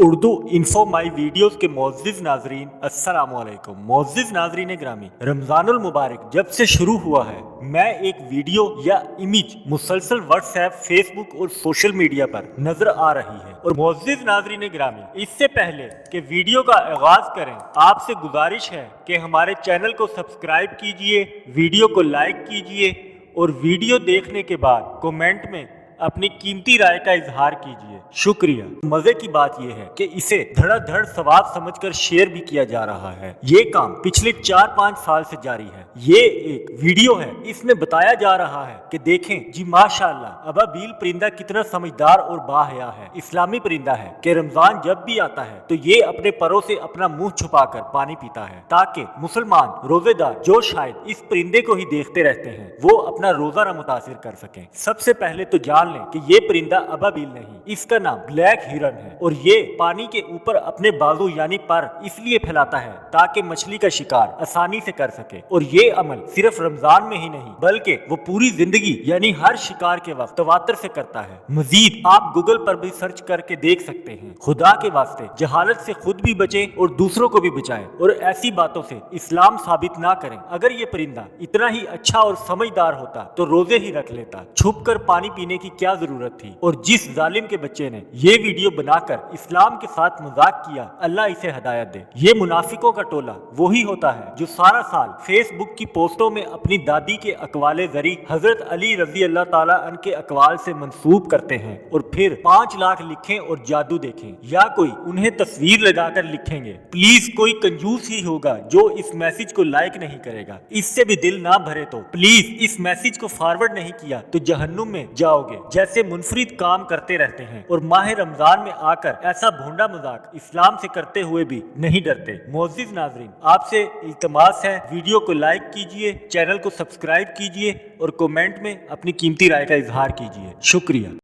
Urdu info माई videos के मोअज़्ज़िज़ नाज़रीन अस्सलामु अलैकुम। मोअज़्ज़िज़ नाज़रीन ग्रामी, रमज़ानुल मुबारक जब से शुरू हुआ है मैं एक वीडियो या इमेज मुसलसल व्हाट्सएप, फेसबुक और सोशल मीडिया पर नजर आ रही है। और मोअज़्ज़िज़ नाज़रीन ग्रामी, इससे पहले कि वीडियो का आगाज करें आपसे गुजारिश है कि हमारे चैनल को सब्सक्राइब कीजिए, वीडियो को लाइक कीजिए और वीडियो देखने के बाद कमेंट में अपनी कीमती राय का इजहार कीजिए। शुक्रिया। मजे की बात यह है कि इसे धड़ाधड़ सवाब समझकर शेयर भी किया जा रहा है। ये काम पिछले 4-5 साल से जारी है। ये एक वीडियो है, इसमें बताया जा रहा है कि देखें जी माशाअल्लाह अबाबील परिंदा कितना समझदार और बाहया है। इस्लामी परिंदा है कि रमजान जब भी आता है तो ये अपने परों से अपना मुंह छुपाकर पानी पीता है ताकि मुसलमान रोजेदार जो शायद इस परिंदे को ही देखते रहते हैं वो अपना रोजा न मुतासिर कर सकें। सबसे पहले तो जान लें कि ये परिंदा अबाबील नहीं, इसका नाम ब्लैक हिरन है और ये पानी के ऊपर अपने बाजू यानी पर इसलिए फैलाता है ताकि मछली का शिकार आसानी से कर सके। और ये अमल सिर्फ रमजान में ही नहीं बल्कि वो पूरी जिंदगी यानी हर शिकार के वक्त तवातर से करता है। मजीद आप गूगल पर भी सर्च करके देख सकते हैं। खुदा के वास्ते जहालत से खुद भी बचें और दूसरों को भी बचाएं और ऐसी बातों से इस्लाम साबित ना करें। अगर ये परिंदा इतना ही अच्छा और समझदार होता तो रोजे ही रख लेता, छुप कर पानी पीने की क्या जरूरत थी। और जिस जालिम के बच्चे ने ये वीडियो बनाकर इस्लाम के साथ मजाक किया, अल्लाह इसे हिदायत दे। ये मुनाफिकों का टोला वही होता है जो सारा साल फेसबुक की पोस्टों में अपनी दादी के अकवाले जरी हजरत अली रजी अल्लाह ताला अन के अकवाल से मंसूब करते हैं और फिर 5 लाख लिखें और जादू देखें या कोई उन्हें तस्वीर लगाकर लिखेंगे। प्लीज कोई कंजूस ही होगा जो इस मैसेज को लाइक नहीं करेगा। इससे भी दिल ना भरे तो प्लीज इस मैसेज को फॉरवर्ड नहीं किया तो जहन्नुम में जाओगे जैसे मुनफरिद काम करते रहते हैं और माह रमजान में आकर ऐसा भोंडा मजाक इस्लाम से करते हुए भी नहीं डरते। मोअज़्ज़िज़ नाज़रीन, आपसे इल्तमास है वीडियो को लाइक कीजिए, चैनल को सब्सक्राइब कीजिए और कमेंट में अपनी कीमती राय का इजहार कीजिए। शुक्रिया।